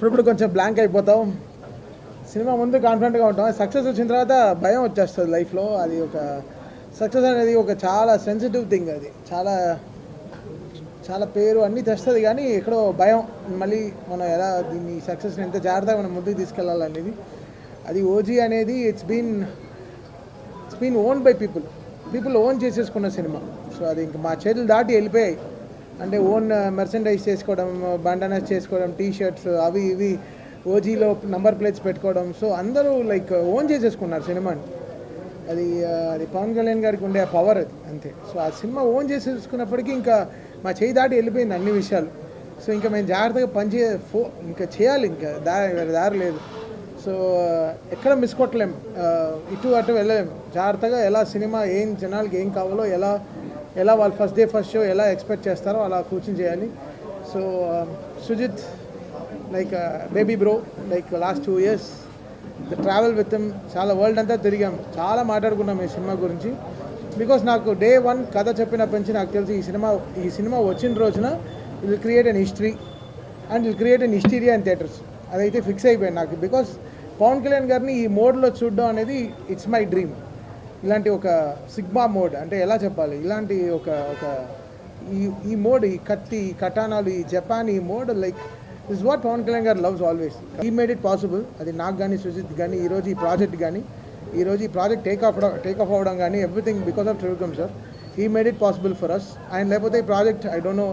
అప్పుడప్పుడు కొంచెం బ్లాంక్ అయిపోతాం. సినిమా ముందు కాన్ఫిడెంట్గా ఉంటాం, సక్సెస్ వచ్చిన తర్వాత భయం వచ్చేస్తుంది లైఫ్లో. అది ఒక సక్సెస్ అనేది ఒక చాలా సెన్సిటివ్ థింగ్. అది చాలా చాలా పేరు అన్నీ తెస్తుంది, కానీ ఎక్కడో భయం, మళ్ళీ మనం ఎలా దీన్ని సక్సెస్ని ఎంత జాగ్రత్తగా మనం ముందుకు తీసుకెళ్ళాలనేది. అది ఓజీ అనేది it's been own by people own చేసేసుకున్న సినిమా. సో అది ఇంక మా చేతులు దాటి వెళ్ళిపోయాయి. అంటే ఓన్ మెర్చండైజ్ చేసుకోవడం, బండనస్ చేసుకోవడం, టీషర్ట్స్ అవి ఇవి, ఓజీలో నంబర్ ప్లేట్స్ పెట్టుకోవడం. సో అందరూ లైక్ ఓన్ చేసేసుకున్నారు సినిమాని. అది పవన్ కళ్యాణ్ గారికి ఉండే పవర్ అది, అంతే. సో ఆ సినిమా ఓన్ చేసేసుకున్నప్పటికీ ఇంకా మా చేయి దాటి వెళ్ళిపోయింది అన్ని విషయాలు. సో ఇంకా మేము జాగ్రత్తగా ఇంకా చేయాలి, ఇంకా వేరే దారి లేదు. సో ఎక్కడ మిస్ కొట్టలేము, ఇటు అటు వెళ్ళలేము. జాగ్రత్తగా ఎలా సినిమా ఏం జనాలకి ఏం కావాలో, ఎలా వాళ్ళు ఫస్ట్ డే ఫస్ట్ షో ఎలా ఎక్స్పెక్ట్ చేస్తారో అలా కూర్చొని చేయాలి. So Sujeeth like baby bro, like last 2 years the travel with him, చాలా వరల్డ్ అంతా తిరిగాం, చాలా మాట్లాడుకున్నాం ఈ సినిమా గురించి. బికాస్ నాకు డే 1 కథ చెప్పినప్పటి నుంచి నాకు తెలిసి ఈ సినిమా వచ్చిన రోజున will create an history and will create an hysteria in theatres. అదైతే ఫిక్స్ అయిపోయింది నాకు. బికాస్ పవన్ కళ్యాణ్ గారిని ఈ మోడ్లో చూడడం అనేది ఇట్స్ మై డ్రీమ్. ఇలాంటి ఒక సిగ్మా మోడ్ అంటే ఎలా చెప్పాలి, ఇలాంటి ఒక ఈ మోడ్, ఈ కత్తి, ఈ కటానాలు, ఈ జపాన్, ఈ mode like this what Pawan Kalyan garu loves always. He made it possible. అది నాకు కానీ, సుజిత్ కానీ, ఈరోజు ఈ ప్రాజెక్ట్ కానీ, ఈరోజు ఈ ప్రాజెక్ట్ టేక్ ఆఫ్ అవ్వడం కానీ, everything because of Trivikram sir. He made it possible for us. ఆయన లేకపోతే ఈ ప్రాజెక్ట్ ఐ డోంట్ నో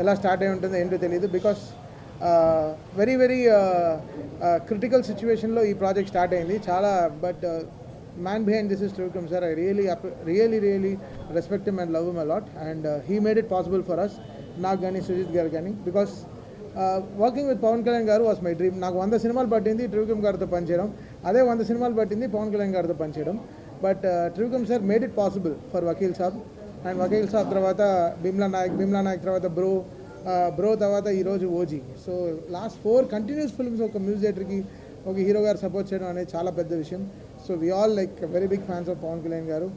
ఎలా స్టార్ట్ అయి ఉంటుందో ఏంటో తెలియదు. బికాస్ వెరీ క్రిటికల్ సిచ్యువేషన్లో ఈ ప్రాజెక్ట్ స్టార్ట్ అయింది చాలా. But man behind this is Trivikram sir. I really respect him and love him a lot. And he made it possible for us, నాకు కానీ, సుజిత్ గారు కానీ. Because working with Pawan Kalyan garu was my dream. నాకు 100 సినిమాలు పట్టింది త్రివిక్రమ్ గారితో పనిచేయడం, అదే 100 సినిమాలు పట్టింది పవన్ కళ్యాణ్ గారితో పనిచేయడం. But Trivikram sir made it possible for Vakeel Saab. And Vakeel Saab తర్వాత భీమ్లా నాయక్ తర్వాత బ్రో తర్వాత ఈరోజు OG. So last 4 continuous films ఒక మ్యూజిక్ డైరెక్టర్కి, ఒక హీరో గారు సపోర్ట్ చేయడం అనేది చాలా పెద్ద విషయం. So we all like very big fans of Pawan Kalyan garu.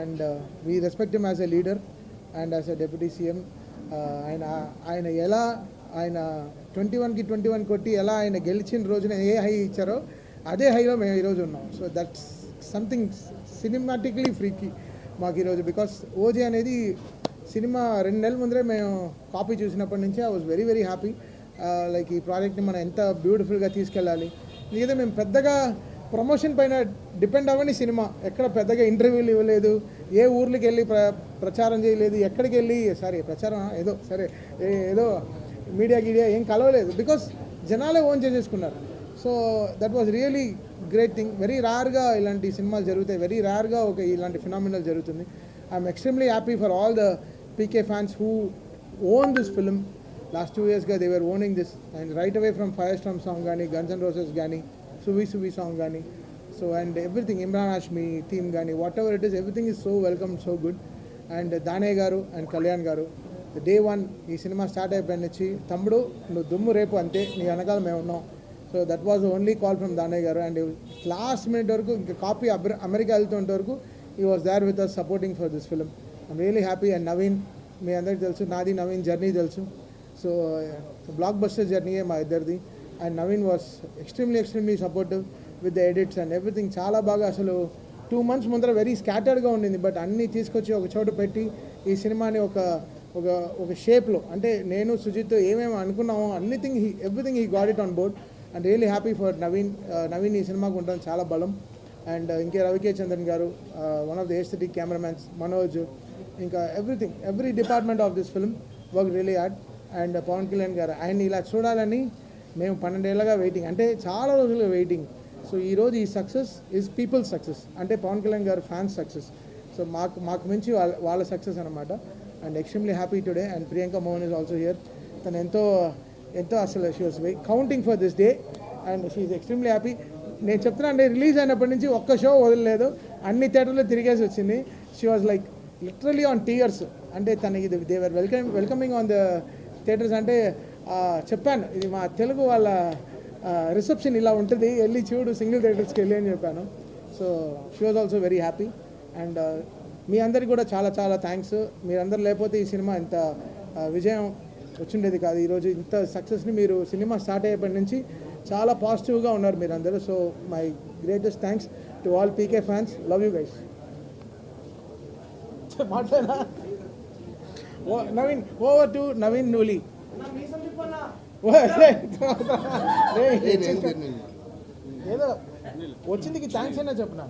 And we respect him as a leader and as a deputy CM. ఆయన ఎలా ఆయన 21కి 21 కొట్టి ఎలా ఆయన గెలిచిన రోజున ఏ హై ఇచ్చారో అదే హైలో మేము ఈరోజు ఉన్నాం. సో దట్స్ సంథింగ్ సినిమాటిక్లీ ఫ్రీకి మాకు ఈరోజు. బికాస్ ఓజీ అనేది సినిమా 2 నెలల ముందరే మేము కాపీ చూసినప్పటి నుంచి I was very happy. Like ఈ ప్రాజెక్ట్ని మనం ఎంత బ్యూటిఫుల్గా తీసుకెళ్ళాలి. ఎందుకంటే మేము పెద్దగా ప్రమోషన్ పైన డిపెండ్ అవ్వని సినిమా, ఎక్కడ పెద్దగా ఇంటర్వ్యూలు ఇవ్వలేదు, ఏ ఊర్లకి వెళ్ళి ప్రచారం చేయలేదు, ఎక్కడికి వెళ్ళి ప్రచారం ఏదో మీడియా ఏం కలవలేదు. బికాస్ జనాలే ఓన్ చేసేసుకున్నారు. So that was really great thing. Very రేర్గా ఇలాంటి సినిమాలు జరుగుతాయి, వెరీ రేర్గా ఇలాంటి ఫినామినల్ జరుగుతుంది. I'm extremely happy for all the PK fans who own this film. Last 2 yearsగా they were owning this. And right away from fire storm song కానీ, guns and roses కానీ, సువి సాంగ్ కానీ, so and everything, Imran Hashmi theme కానీ, whatever it is, everything is so welcome, so good. And దానే garu and Kalyan గారు day 1 ఈ cinema start అయిపోయిన నుంచి, తమ్ముడు నువ్వు దుమ్ము రేపు అంతే, నీ వెనకాల మేము ఉన్నాం. So that was only call from దానే గారు. అండ్ లాస్ట్ మినిట్ వరకు ఇంకా కాపీ అమెరికా వెళ్తుంటే వరకు ఈ was there with us supporting for this film. I'm really happy. And Naveen, మీ అందరికీ తెలుసు, నాది నవీన్ జర్నీ తెలుసు. సో బ్లాక్ బస్టర్ జర్నీయే మా ఇద్దరిది. And Naveen was extremely supportive with the edits and everything. చాలా బాగా, అసలు 2 months ముందర వెరీ స్కాటర్డ్గా ఉండింది, బట్ అన్నీ తీసుకొచ్చి ఒక చోట పెట్టి ఈ సినిమాని ఒక షేప్లో, అంటే నేను సుజిత్ ఏమేమి అనుకున్నామో everything he got it on board. And really happy for Naveen ఈ సినిమాకు ఉండడం చాలా బలం. అండ్ ఇంకే Ravi K Chandran garu, one of the aesthetic cameramens, Manoj, ఇంకా every department of this film work really hard. And Pawan Kalyan garu, ఆయన్ని ఇలా చూడాలని మేము 12 ఏళ్ళగా వెయిటింగ్, అంటే చాలా రోజులుగా వెయిటింగ్. సో ఈరోజు ఈ సక్సెస్ ఈజ్ పీపుల్స్ సక్సెస్, అంటే పవన్ కళ్యాణ్ గారు ఫ్యాన్స్ సక్సెస్. సో మాకు మించి వాళ్ళ సక్సెస్ అనమాట. And extremely happy today. And Priyanka Mohan is also here. తను ఎంతో అసలు she was counting for this day and she is extremely happy. నేను చెప్తున్నా అంటే రిలీజ్ అయినప్పటి నుంచి ఒక్క షో వదలలేదు, అన్ని థియేటర్లో తిరిగేసి వచ్చింది. She was like literally on tears. అంటే తనకి they were welcoming on the theatres. అంటే చెప్పాను, ఇది మా తెలుగు వాళ్ళ రిసెప్షన్ ఇలా ఉంటుంది, వెళ్ళి చూడు సింగిల్ థియేటర్స్కి వెళ్ళి అని చెప్పాను. So she was also very happy. And మీ అందరికీ కూడా చాలా థ్యాంక్స్. మీరందరూ లేకపోతే ఈ సినిమా ఇంత విజయం వచ్చిండేది కాదు. ఈరోజు ఇంత సక్సెస్ని మీరు సినిమా స్టార్ట్ అయ్యేప్పటి నుంచి చాలా పాజిటివ్గా ఉన్నారు మీరు అందరూ. So my greatest thanks to all PK fans. Love you guys. మాట్లాడా నవీన్, ఓవర్ టు నవీన్ నూలి. ఏదో వచ్చిందికి థ్యాంక్స్ అయినా చెప్పినా